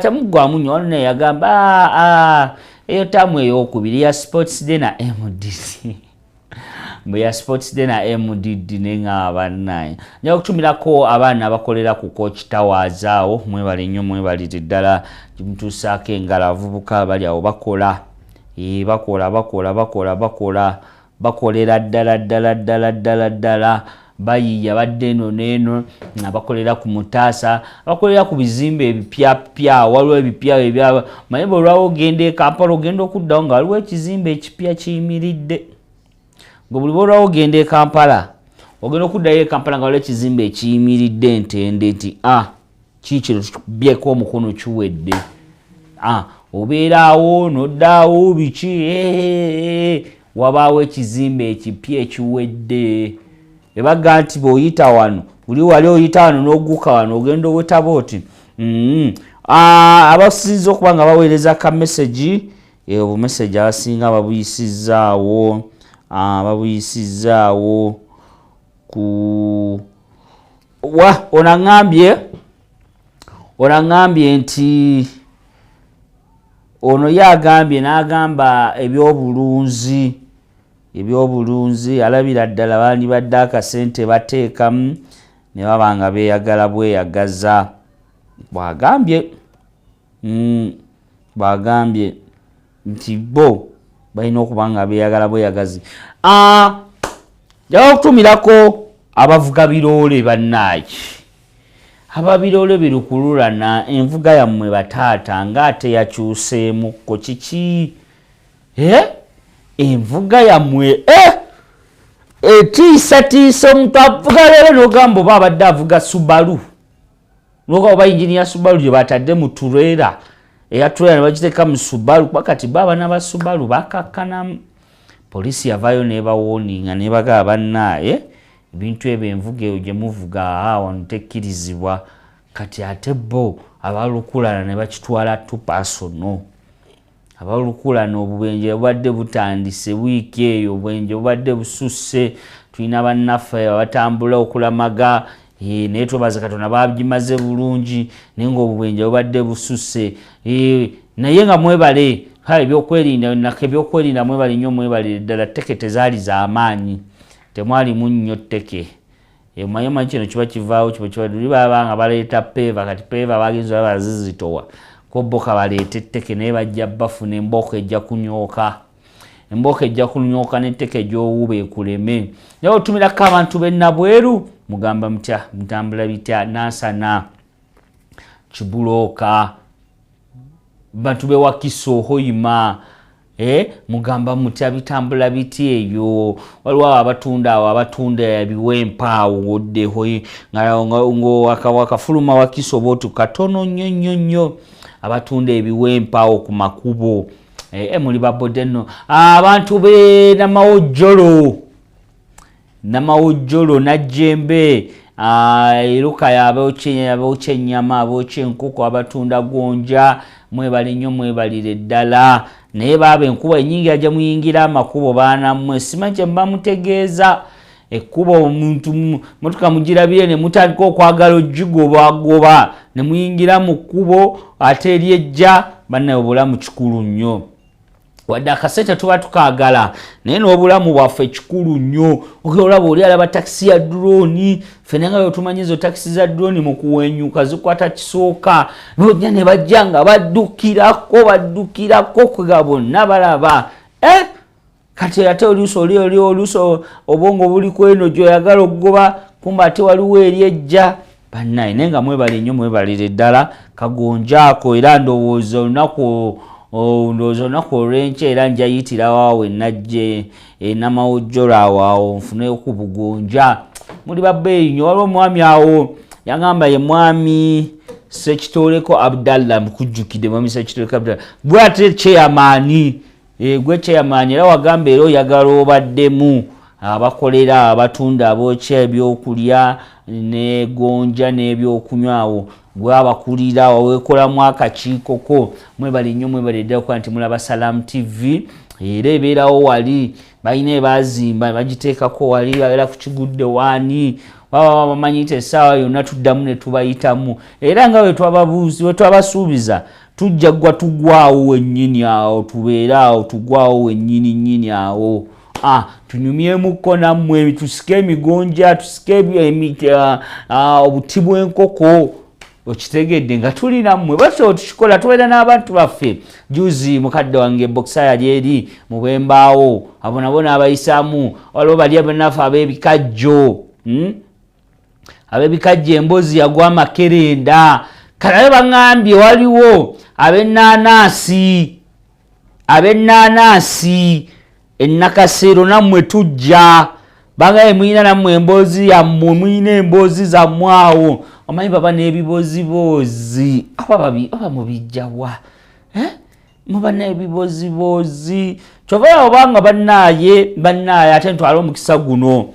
temuggwamu nnyo ono yagamba eyo taamu ey'okubiri ya sports day na MDD bwe ya sports day na MDD nenga bannaye nja kutumirako abaana bakolera ku coach towers awo mwebale nnyo mwebalire ddala kimutuusaako engalo avubuka bali awo bakola bakolera ddala bayiya badde eno n'eno abakolera ku Mutaasa, abakolera ku bizimbe ebipyapya, waliwo ebipya ebyaba naye bwe olwawo ogenda e Kampala ogenda okuddawo nga waliwo ekizimbe ekipya kiyimiridde. Gwe buli lwawo ogenda e Kampala ogenda okuddayo e Kampala nga waliwo ekizimbe ekiyimiridde ntende nti kiikino tubyeko omukono kiwedde. Obeeraawo noddaawo biki wabaawo ekizimbe ekipya ekiwedde. Ebaga nti bw'oyita wano buli wali oyita wano n'ogguka wano ogenda owetaba oti abasinza okuba nga baweereza ka message obumesagi abasinga babuyisizaawo ku onangambye nti ono yagambye n'agamba ebyobulunzi alabira ddala bandi badde akasente bateekamu ne baba nga beeyagala bweyagaza. Bwagambye nti bo balina okuba nga beeyagala bweyagazi. Njagala okutumirako abavuga biroole bannaaye, ababiroole birukululana envuga yammwe bataata ng'ate yakyuseemukko kiki? Envuga yammwe etiisatiisa omuntu avuga leero n'ogamba oba abadde avuga Subaru n'ogamba oba yinginiya Subaru gye batadde mu tureera eya tureera ne bagiteeka mu Subaru kuba kati baabana ba Subaru bakakkanamu. Poliisi yavaayo n'ebawooninga n'ebagaba bannaaye ebintu ebyo envuga eyo gye muvuga wano tekkirizibwa. Kati ate bo abalukulana ne bakitwala tupasono. Abalukulana obubenje bubadde butandise wiiki eyo, obubenje bubadde bususse. Tulina bannaffe abatambula okulamaga naye twebaza Katonda bagimaze bulungi naye ng'obwenje bubadde bususse naye nga mwebale ebyokwerinda mwebale nnyo mwebale ddala tteke tezaali z'amaanyi temwalimu nnyo tteke manyi kino kiba kivaawo baba nga baleeta peeva kati peeva bagenza bazizitowa koboka baleeta etteke naye bajja bafuna embooka ejja kunyooka n'etteke gy'owuba ekuleme naye otumirako abantu b'ennabweru mugamba mutya mutambula bitya Nansana Kibulooka bantu be Wakiso Hoima mugamba mutya bitambula biti eyo waliwo abatunda ebiwempa awo oddeho wakafuluma Wakiso botu katono nnyo abatunda ebiwempa awo ku makubo muli babodde nno abantu be Namawojjolo Najjembe iruka yabookya ennyama abookya enkoko abatunda gonja mwebale nnyo mwebalire ddala naye baaba enkuba ennyingi ajja muyingira amakubo baana mmwe simanyi kye mba mutegeeza ekkuba omuntu motoka mugirabire ne mutandika okwagala ogigobagoba ne muyingira mu kkubo ate eryejja bannaye obulamu kikulu nnyo wadde akasente tuba tukaagala naye n'obulamu bwaffe kikulu nnyo olaba oli alaba takisi ya drone ffenna nga wetumanyi ezo takisi za drone mu kuwenyuka zikwata kisooka bojja ne bajja nga baddukirako kwega bonna balaba kati ate oluuso oli oluuso obwongo buli kweno gy'oyagala okugoba kumba ate waliwo eryejja bannaye naye nga mwebale nnyo mwebalire ddala kagonjaako era ndowooza olunaku olw'enkya era njayitirawo awo enajje Namawojjolo awo nfune okubugonja muli babbeeyi nnyo waliwo omwami awo yagamba ye mwami Sekitoleko Abdallah mukujjukidde mwami Sekitoleko Abdallah gwe ate chairman gwe chairman era wagamba era oyagala obaddemu abakolera abatunda abookya ebyokulya negonja n'ebyokunywawo gwe abakulira wawekolamu akakiikoko mwebale nnyo mwebale ddala okuba nti mulaba Salam TV era ebeerawo wali balina ebazimba bagiteekako wali era ku kigudde waani baba bamanyi nti essaawa yonna tuddamu ne tubayitamu era nga wetwabasuubiza tujja gwa tugwawo wennyini awo tubeere awo tugwawo wennyini awo tunyumyemukko nammwe tusike emigonja tusike obuti bw'enkoko okitegedde nga tuli nammwe basobola tukikola tubeera n'abantu baffe juzi mukadde wange boxa yali eri mu bwembaawo abo nabo n'abayisaamu waliwo bali abanafe ab'ebikajjo emboozi yagwa Makerenda kalabe baŋŋambye waliwo ab'ennaanasi ennakasero nammwe tujja bangaye muyina nammwe emboozi yammwe muyina emboozi zammwe awo omanyi baba n'ebiboziboozi aba mubijjawa muba n'ebiboziboozi kyova obanga bannaaye ate ntwala omukisa guno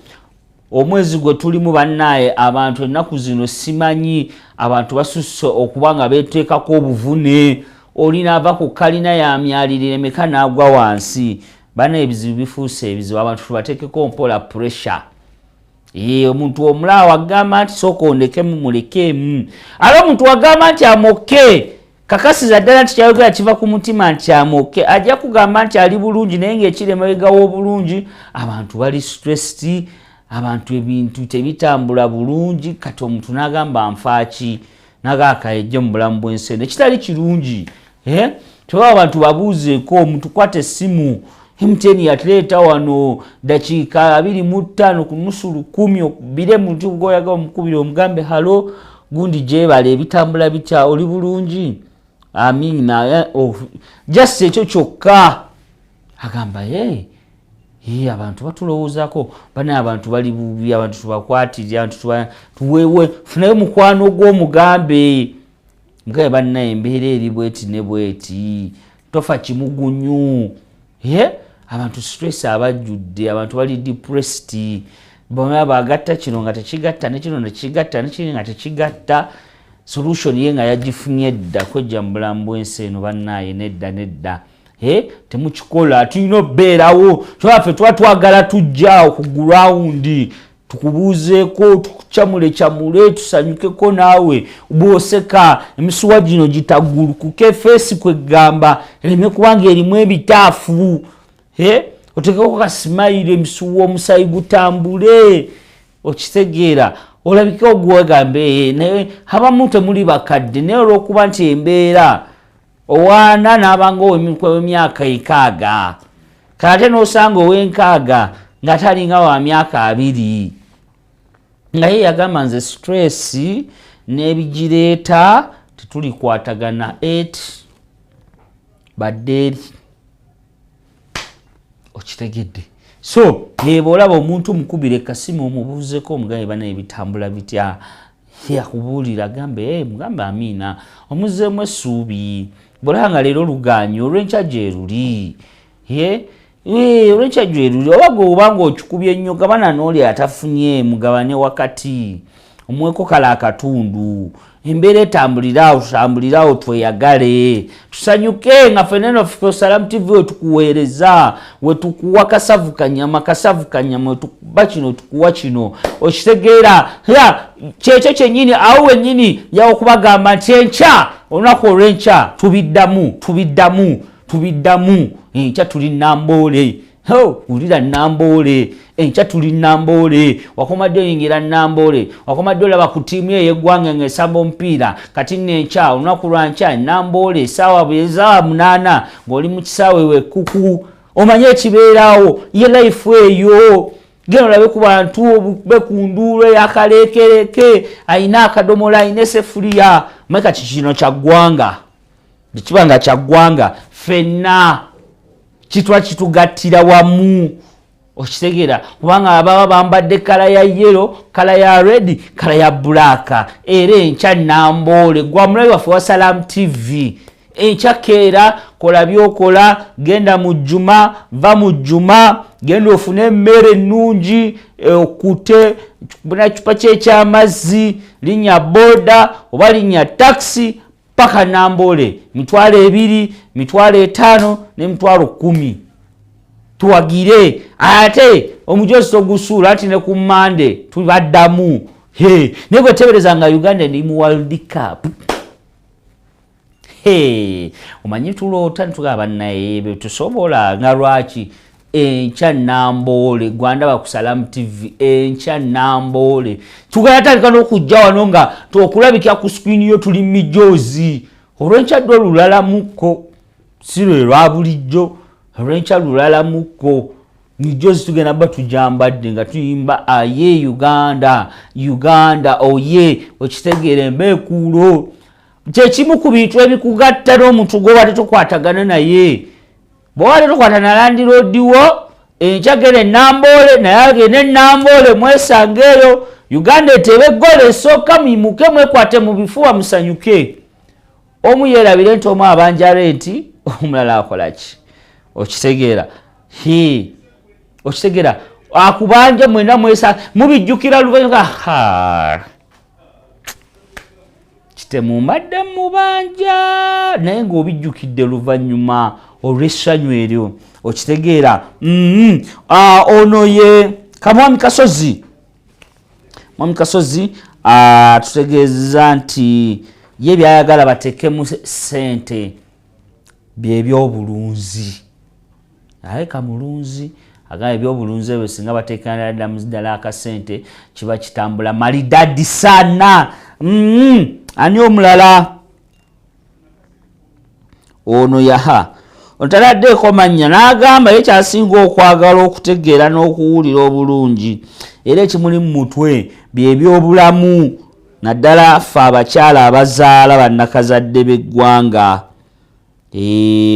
omwezi gwe tulimu bannaaye abantu ennaku zino simanyi abantu basusse okuba nga beeteekako obuvune olina ava ku kalina ya myalirire meka n'agwa wansi bana ebizibu bifuuse ebizibu abantu tubateekeko mpola pressure omuntu omulaawo agamba nti sooka ondekemu mulekemu ate omuntu agamba nti amoke kakasiza ddala nti kyayogera kiva ku mutima nti amoke ajja kugamba nti ali bulungi naye ng'ekiri emabega w'obulungi abantu bali stressed abantu ebintu tebitambula bulungi kati omuntu n'agamba nfaaki nagaakayejje mu bulamu bw'ensi ekitali kirungi tebaba abantu babuuzeeko omuntu kwata essimu MTN yatuleeta wano dakiika 25 ku nusu 10 okubire muntu goyaga omukubire omugambe halo gundi gyebale ebitambula bitya oli bulungi amina just ekyo kyokka agamba abantu batulowoozako bana abantu bali bubi abantu tubakwatirira abantu tuwewe funayo mukwano gw'omugambe mugabe banna embeera eri bweti ne bweti tofa kimugunyu abantu stress abajjudde abantu bali depressed bonna bagatta kino nga tekigatta nekino nekigatta nekiri nga tekigatta solution ye nga yagifunye dda kwejja mu bulamu bw'ensi eno bannaaye nedda temukikola tulina obbeerawo kyaffe tuba twagala tujjaawo ku gurawundi tukubuuzeeko tukucamule tusanyukeko naawe bw'oseka emisuwa gino gitagulukuke feesi kwegamba ereme kubanga erimu ebitaafu otekeko kasimayire emisuwa omusayi gutambule okitegeera olabike ogwegambe naye abamu temuli bakadde naye olw'okuba nti embeera owaana n'abanga ow'emyaka 6 kate n'osanga ow'enkaaga nga talinga wa myaka 2 nga ye yagamba nze stress n'ebigireeta tetulikwatagana 8 badde eri okitegedde so yeba olaba omuntu mukubire kasimu omubuuzeko omugabe bana ebitambula bitya yakubuulira gambe mugambe amiina omuzeemu essuubi bwolanga leero oluganyo olw'enkya gye luli olw'enkya gye luli oba gwe obanga okikubye ennyo gabana n'oli atafunye mugabane wakati omweko kala akatundu embeera etambulirawo tweyagale tusanyuke nga feneno Salaam TV wetukuweereza wetukuwa kasavu kanyama wetukuba kino tukuwa kino okitegeera kyekyo kyennyini awo wennyini yawokubagamba nti enkya olunaku olw'enkya tubiddamu enkya tuli Namboole ulira Namboole enkya tuli Namboole wakomadde oyingira Namboole wakomadde olaba ku ttiimu ey'eggwanga ng'esamba omupiira kati n'enkya olunaku lwa nkya Namboole essaawa 8 ng'oli mu kisaawe wekkuku omanye ekibeerawo ye life eyo genda olabe ku bantu be ku nduulo ey'akaleekereke ayina akadomola ayina eseffuliya meka kino kya ggwanga ekibanga kya ggwanga ffenna kitwa kitugattira wamu okitegeera kubanga ababa bambadde kala ya yellow kala ya red kala ya black era enkya Namboole gwa mulabi waffe wa Salaam TV enkya keera kola byokola genda mu jjuma va mu jjuma genda ofune emmere ennungi okute buna kicupa ky'ekyamazzi linnya boda oba linnya taxi paka Namboole 2,000 5,000 ne 10,000 tuwagire ate omujozi togusuula ati ne ku Mande tubaddamu naye gwe tebereza nga Uganda ndi mu World Cup omanyi tuloota netugaba naye tusobola nga lwaki enkya Namboole gwandaba ku Salaam TV enkya Namboole tugenda tandika n'okujja wano nga tokulabikira ku screen yo tuli mijozi olw'enkya ddo olulalamuko si lwe lwa bulijjo olw'enkya lulalamuko mijozi tugenda ba tujambadde nga tuyimba aye Uganda oye okitegeera embeekuulo kyekimu ku bintu ebikugatta n'omuntu gw'obadde tokwatagana naye bw'obadde tokwata na landiroodiwo enkya gende Namboole naye agende Namboole mwesange eyo Uganda etebe eggolo esooka muyimuke mwekwate mu bifuba musanyuke omu yeerabire nti omu abanjala enti omulala akolaki okitegeera okitegeera akubanja mwena mwesa mubijjukira luvannyuma kitemumbadde mubanja naye ng'obijjukidde luvannyuma olw'essanyu eryo okitegeera ono ye Mwami Kasozi tutegeeza nti ye byayagala batekemu ssente by'ebyobulunzi naye kamulunzi agamba ebyobulunzi ebyo singa bateekana ddala akasente kiba kitambula maridadi sana ani omulala ono yaha ontaladdeeko mannya n'agamba ye kyasinga okwagala okutegeera n'okuwulira obulungi era ekimuli mu mutwe by'ebyobulamu naddala ffe abakyala abazaala bannakazadde b'eggwanga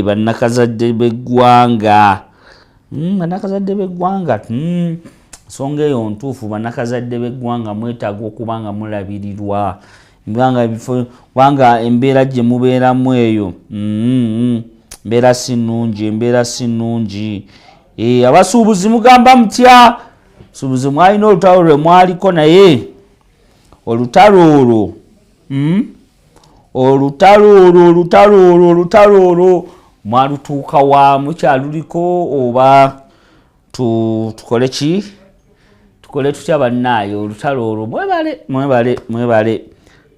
bannakazadde b'eggwanga nsonga eyo ntuufu bannakazadde b'eggwanga mwetaaga okuba nga mulabirirwa kubanga embeera gye mubeeramu eyo embeera si nnungi abasuubuzi mugamba mutya suubuzi mwalina olutalo lwe mwaliko naye olutalo olwo mwalutuuka wa mukyaluliko oba tukole ki tukole tutya bannaye olutalo olwo mwebale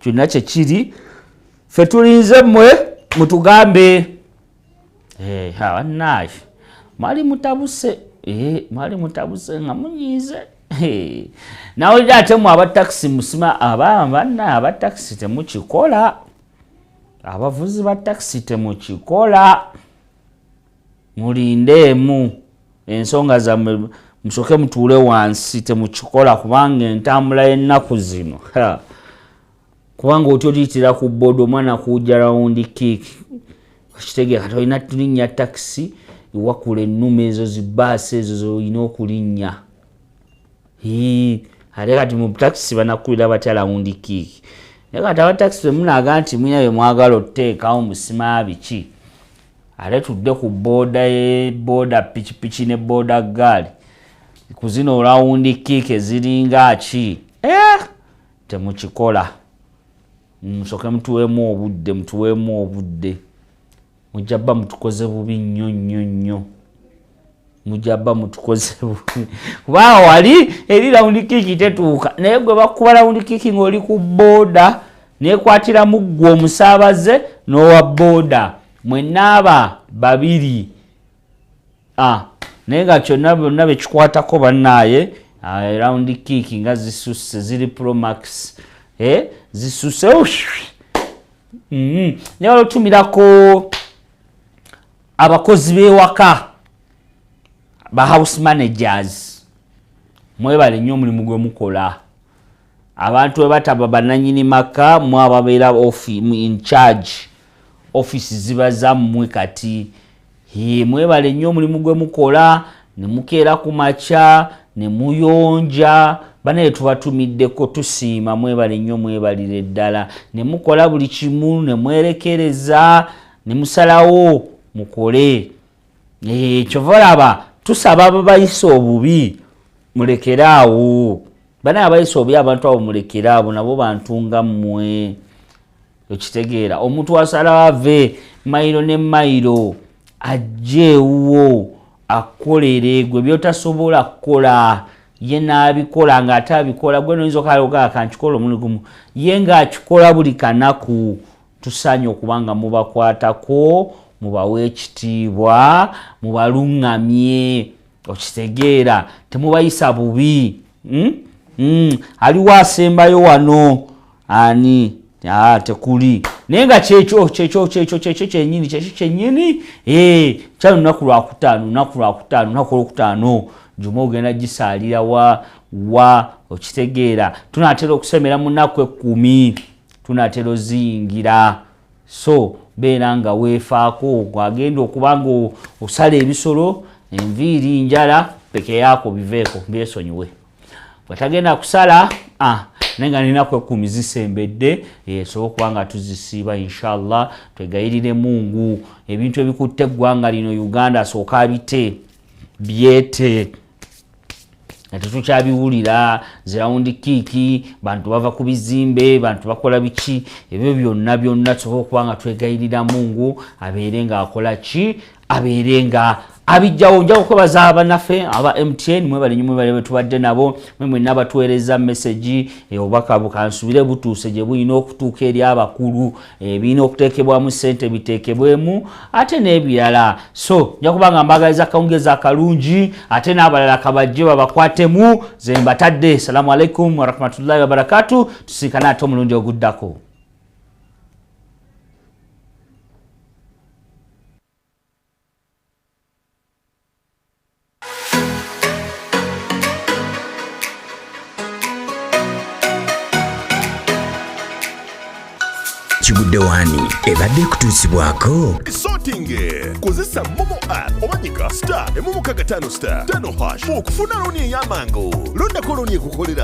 kyonna kye kiri ffe tulinze mmwe mutugambe bannaye mwali mutabuse nga munyiize nawulira ate mwe abatakisi musima bannaye abatakisi temukikola abavuzi ba takisi temukikola mulindeemu ensonga zammwe musooke mutuule wansi temukikola kubanga entambula y'ennaku zino kubanga otyo liyitira ku boda omwana kujja rawundi kiiki okitegeera kati olina tulinnya takisi ewakula ennuma ezo zibaasi ezo zolina okulinnya ate kati mu takisi banakulira batya rawundi kiiki naye kati abatakisi bemunaga nti mwina bye mwagala oteekawo musima biki ate tudde ku boda pikipiki ne boda gaali ku zino rawundi kiiki eziringa ki temukikola musooke mutuweemu obudde mujja bba mutukoze bubi nnyo mujja bba mutukoze bubi kubanga wali eri rawundi kiiki tetuuka naye gwe bakuba rawundi kiiki ng'oli ku boda nekwatiramu ggwe omusaabaze n'owa boda mwennaaba babiri naye nga kyonna byonna bekikwatako bannaaye rawundi kiiki nga zisusse ziri promax zisusse nyala otumirako abakozi b'ewaka ba house managers mwebale nnyo omulimu gwe mukola abantu bwe bataba bannannyini maka mwe ababeera in charge office ziba zammwe kati mwebale nnyo omulimu gwe mukola ne mukeera ku makya ne muyonja banaye tubatumiddeko tusiima mwebale nnyo mwebalire ddala ne mukola buli kimu ne mwerekereza ne musalawo mukole kyova olaba tusaba ababayisa obubi mulekeraawo banaye abayisa obubi abantu abo mulekeraawo nabo bantu nga mmwe okitegeera omuntu asalawo ave mayiro ne mayiro ajjeewo akolere gwe byotasobola kukola ye n'abikola ng'ate abikola gwe noyinza okalogaa kankikola omulundi gumu ye ng'akikola buli kanaku tusaanye okubanga mubakwatako mubawa ekitiibwa mubaluŋŋamye okitegeera temubayisa bubi aliwo asembayo wano ani tekuli naye nga kyekyo kyennyini kyali lunaku lwakutaano juma ogenda gisaalira wa okitegeera tunaatera okusemera mu nnaku 10 tunaatera oziyingira so beera nga weefaako agenda okuba nga osala ebisolo enviiri njala peke yaako biveeko byesonyiwe bwetagenda kusala naye nga ninaku 10 zisembedde esobola okuba nga tuzisiiba inshallah twegayirire Mungu ebintu ebikutte eggwanga lino Uganda asooka abite byete tetukyabiwulira zirawundi kiiki bantu bava ku bizimbe bantu bakola biki ebyo byonna tusobola okuba nga twegayirira Mungu abeere nga akola ki abeere nga abijjawo nja okwebaza bannaffe aba MTN mwebale nnyo mwebale betubadde nabo mwenna batuweereza message obubaka bukansubire butuuse gye bulina okutuuka eri abakulu birina okuteekebwamu ssente biteekebwemu ate n'ebirala so nja kubanga mbagaliza akawungeezi akalungi ate n'abalala kabajje babakwatemu ze mbatadde. Salamu alaikum warahmatullahi wabarakatuh. Tusinkana ate omulundi oguddako. Kigudde wani ebadde kutuusibwako sorting kozesa momo app omanyika *555# okufuna looni ey'amangu londako looni ekukolera